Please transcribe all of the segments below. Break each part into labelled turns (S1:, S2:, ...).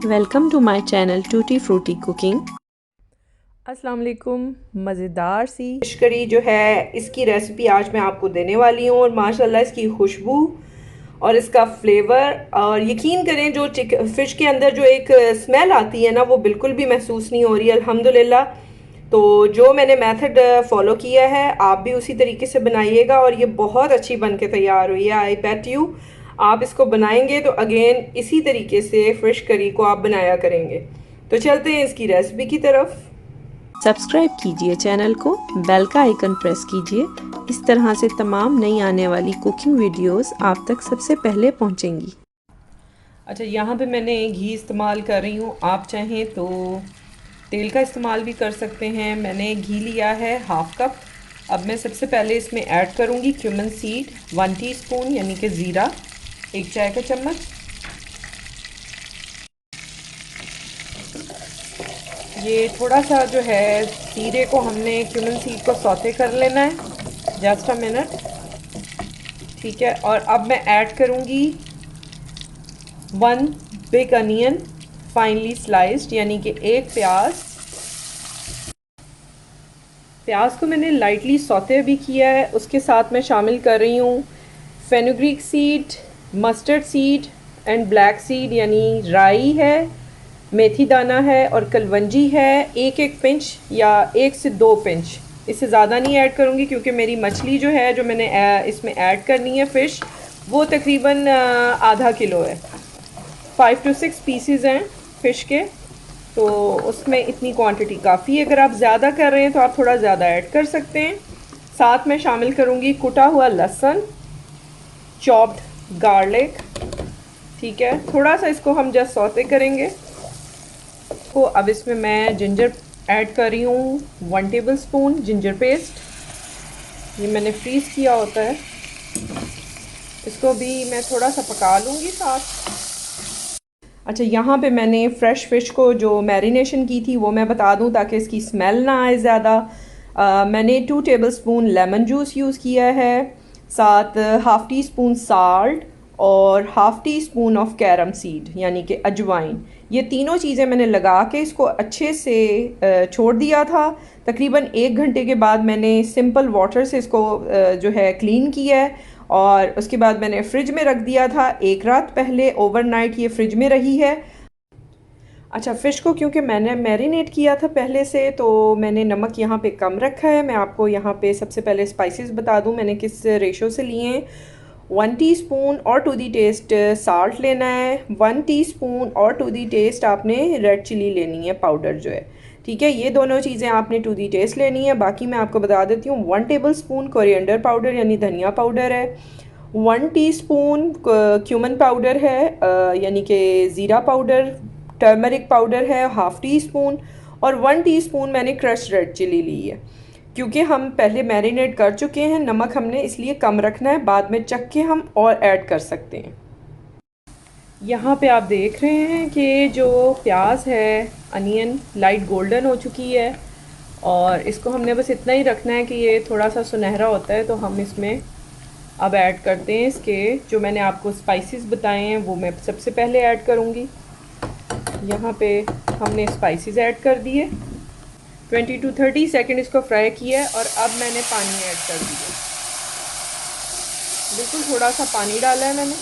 S1: Welcome to my channel tutti frutti cooking.
S2: अस्सलाम वालेकुम। मज़ेदार सी फिश करी जो है इसकी रेसिपी आज मैं आपको देने वाली हूँ। और माशाल्लाह इसकी खुशबू और इसका फ्लेवर, और यकीन करें जो फ़िश के अंदर जो एक स्मेल आती है ना, वो बिल्कुल भी महसूस नहीं हो रही है अल्हम्दुलिल्लाह। तो जो मैंने मेथड फॉलो किया है आप भी उसी तरीके से बनाइएगा और ये बहुत अच्छी बन के तैयार हुई है। आई बेट यू आप इसको बनाएंगे तो अगेन इसी तरीके से फ़िश करी को आप बनाया करेंगे। तो चलते हैं इसकी रेसिपी की तरफ।
S1: सब्सक्राइब कीजिए चैनल को, बेल का आइकन प्रेस कीजिए। इस तरह से तमाम नई आने वाली कुकिंग वीडियोस आप तक सबसे पहले पहुंचेंगी।
S2: अच्छा, यहाँ पे मैंने घी इस्तेमाल कर रही हूँ, आप चाहें तो तेल का इस्तेमाल भी कर सकते हैं। मैंने घी लिया है हाफ़ कप। अब मैं सबसे पहले इसमें ऐड करूँगी क्यूमन सीड 1 टीस्पून, यानी कि ज़ीरा 1 चाय का चम्मच। ये थोड़ा सा जो है ज़ीरे को हमने क्यूमन सीड को सौते कर लेना है, जस्ट अ मिनट। ठीक है, और अब मैं ऐड करूँगी 1 बिग अनियन फाइनली स्लाइस्ड, यानी कि एक प्याज को मैंने लाइटली सौते भी किया है। उसके साथ मैं शामिल कर रही हूँ fenugreek seed, mustard seed and black seed, यानी राई है, मेथी दाना है और कलवंजी है। एक एक पिंच या 1 से 2 पिंच, इससे ज़्यादा नहीं ऐड करूँगी क्योंकि मेरी मछली जो है जो मैंने इसमें ऐड करनी है फ़िश, वो तकरीबन आधा किलो है। 5 to 6 पीसीज हैं फ़िश के, तो उसमें इतनी क्वांटिटी काफ़ी है। अगर आप ज़्यादा कर रहे हैं तो आप थोड़ा ज़्यादा ऐड कर सकते हैं। साथ में शामिल करूँगी कुटा हुआ लहसुन, चॉप्ड गार्लिक। ठीक है, थोड़ा सा इसको हम जस्ट सौते करेंगे। तो अब इसमें मैं जिंजर ऐड कर रही हूँ 1 टेबलस्पून जिंजर पेस्ट। ये मैंने फ्रीज़ किया होता है। इसको भी मैं थोड़ा सा पका लूँगी साथ। अच्छा, यहाँ पे मैंने फ़्रेश फ़िश को जो मैरिनेशन की थी वो मैं बता दूँ ताकि इसकी स्मेल ना आए ज़्यादा। मैंने 2 टेबलस्पून लेमन जूस यूज़ किया है, साथ हाफ़ टी स्पून साल्ट और half tea spoon of carom seed, यानी कि अजवाइन। ये तीनों चीज़ें मैंने लगा के इसको अच्छे से छोड़ दिया था। तकरीबन 1 घंटे के बाद मैंने सिंपल वाटर से इसको जो है क्लीन किया है और उसके बाद मैंने फ्रिज में रख दिया था। 1 रात पहले ओवरनाइट ये फ्रिज में रही है। अच्छा, फ़िश को क्योंकि मैंने मैरिनेट किया था पहले से, तो मैंने नमक यहाँ पे कम रखा है। मैं आपको यहाँ पे सबसे पहले स्पाइसेस बता दूँ मैंने किस रेशो से लिए हैं। 1 टीस्पून और टू दी टेस्ट साल्ट लेना है। 1 टीस्पून और टू दी टेस्ट आपने रेड चिली लेनी है, पाउडर जो है। ठीक है, ये दोनों चीज़ें आपने टू दी टेस्ट लेनी है। बाकी मैं आपको बता देती हूँ 1 टेबल स्पून कोरिएंडर पाउडर यानी धनिया पाउडर है। 1 टीस्पून क्यूमन पाउडर है, यानी कि ज़ीरा पाउडर। टर्मरिक पाउडर है हाफ़ टी स्पून। और 1 टीस्पून मैंने क्रश रेड चिली ली है। क्योंकि हम पहले मैरिनेट कर चुके हैं, नमक हमने इसलिए कम रखना है, बाद में चख के हम और ऐड कर सकते हैं। यहाँ पे आप देख रहे हैं कि जो प्याज है, अनियन लाइट गोल्डन हो चुकी है और इसको हमने बस इतना ही रखना है कि ये थोड़ा सा सुनहरा होता है। तो हम इसमें अब ऐड करते हैं इसके जो मैंने आपको स्पाइसेस बताए हैं, वो मैं सबसे पहले ऐड करूँगी। यहाँ पे हमने स्पाइसेस ऐड कर दिए। 20 to 30 सेकेंड इसको फ्राई किया है और अब मैंने पानी ऐड कर दिया। बिल्कुल थोड़ा सा पानी डाला है मैंने।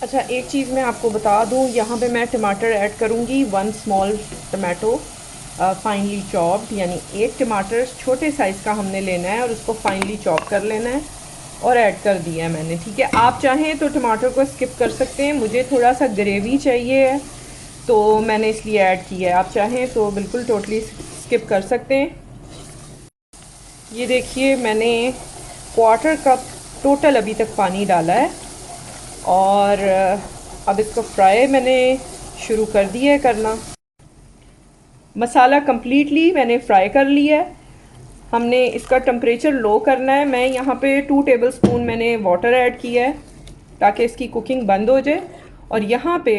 S2: अच्छा, एक चीज़ मैं आपको बता दूँ, यहाँ पे मैं टमाटर ऐड करूँगी 1 स्मॉल टमाटो फाइनली चॉप्ड, यानी एक टमाटर छोटे साइज़ का हमने लेना है और उसको फाइनली चॉप कर लेना है और ऐड कर दिया है मैंने। ठीक है, आप चाहें तो टमाटर को स्किप कर सकते हैं। मुझे थोड़ा सा ग्रेवी चाहिए है तो मैंने इसलिए ऐड किया है। आप चाहें तो बिल्कुल टोटली स्किप कर सकते हैं। ये देखिए, मैंने 1/4 कप टोटल अभी तक पानी डाला है और अब इसको फ्राई मैंने शुरू कर दिया है करना। मसाला कम्प्लीटली मैंने फ्राई कर लिया है। हमने इसका टेम्परेचर लो करना है। मैं यहाँ पे 2 टेबलस्पून मैंने वाटर ऐड किया है ताकि इसकी कुकिंग बंद हो जाए। और यहाँ पे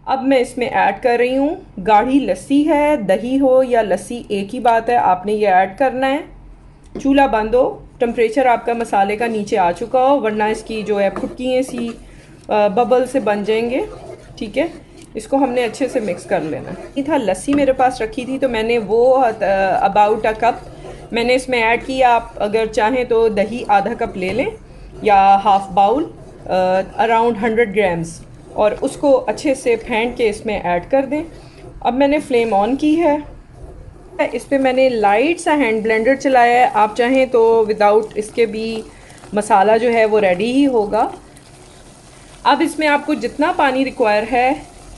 S2: अब मैं इसमें ऐड कर रही हूँ गाढ़ी लस्सी है, दही हो या लस्सी एक ही बात है, आपने ये ऐड करना है। चूल्हा बंद हो, टेम्परेचर आपका मसाले का नीचे आ चुका हो, वरना इसकी जो है फुटकियाँ सी बबल से बन जाएंगे। ठीक है, इसको हमने अच्छे से मिक्स कर लेना है। ये था, लस्सी मेरे पास रखी थी तो मैंने वो अबाउट अ कप मैंने इसमें ऐड किया। आप अगर चाहें तो दही आधा कप ले लें या हाफ बाउल, अराउंड 100 ग्राम्स, और उसको अच्छे से फेंट के इसमें ऐड कर दें। अब मैंने फ्लेम ऑन की है। इस पे मैंने लाइट सा हैंड ब्लेंडर चलाया है। आप चाहें तो विदाउट इसके भी मसाला जो है वो रेडी ही होगा। अब इसमें आपको जितना पानी रिक्वायर है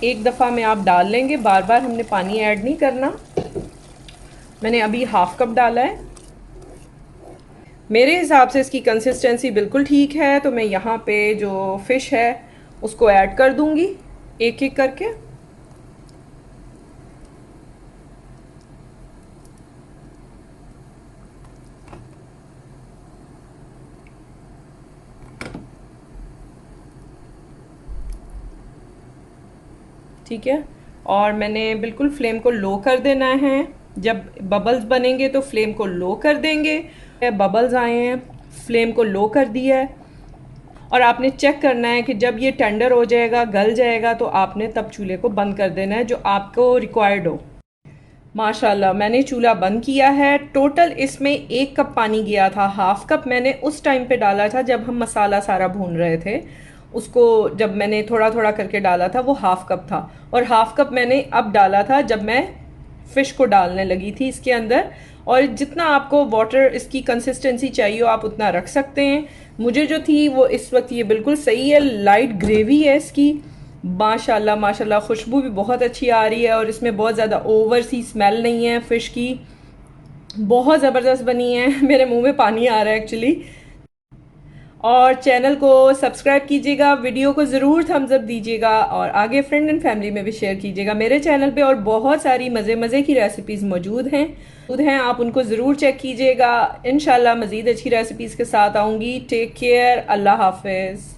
S2: एक दफ़ा में आप डाल लेंगे, बार बार हमने पानी ऐड नहीं करना। मैंने अभी हाफ कप डाला है। मेरे हिसाब से इसकी कंसिस्टेंसी बिल्कुल ठीक है, तो मैं यहाँ पे जो फ़िश है उसको ऐड कर दूँगी एक एक करके। ठीक है, और मैंने बिल्कुल फ्लेम को लो कर देना है। जब बबल्स बनेंगे तो फ्लेम को लो कर देंगे। बबल्स आए हैं, फ्लेम को लो कर दिया है, और आपने चेक करना है कि जब ये टेंडर हो जाएगा, गल जाएगा, तो आपने तब चूल्हे को बंद कर देना है जो आपको रिक्वायर्ड हो। माशाल्लाह मैंने चूल्हा बंद किया है। टोटल इसमें 1 कप पानी गया था। हाफ कप मैंने उस टाइम पे डाला था जब हम मसाला सारा भून रहे थे। उसको जब मैंने थोड़ा थोड़ा करके डाला था वो हाफ कप था, और हाफ कप मैंने अब डाला था जब मैं फ़िश को डालने लगी थी इसके अंदर। और जितना आपको वाटर इसकी कंसिस्टेंसी चाहिए हो आप उतना रख सकते हैं। मुझे जो थी वो इस वक्त ये बिल्कुल सही है, लाइट ग्रेवी है इसकी। माशाल्लाह माशाल्लाह, खुशबू भी बहुत अच्छी आ रही है, और इसमें बहुत ज़्यादा ओवर सी स्मेल नहीं है फ़िश की। बहुत ज़बरदस्त बनी है। मेरे मुंह में पानी आ रहा है एक्चुअली। और चैनल को सब्सक्राइब कीजिएगा, वीडियो को ज़रूर थम्स अप दीजिएगा, और आगे फ्रेंड एंड फैमिली में भी शेयर कीजिएगा। मेरे चैनल पे और बहुत सारी मज़े मज़े की रेसिपीज़ मौजूद हैं, आप उनको ज़रूर चेक कीजिएगा। इंशाल्लाह मज़ीद अच्छी रेसिपीज़ के साथ आऊँगी। टेक केयर, अल्लाह हाफिज़।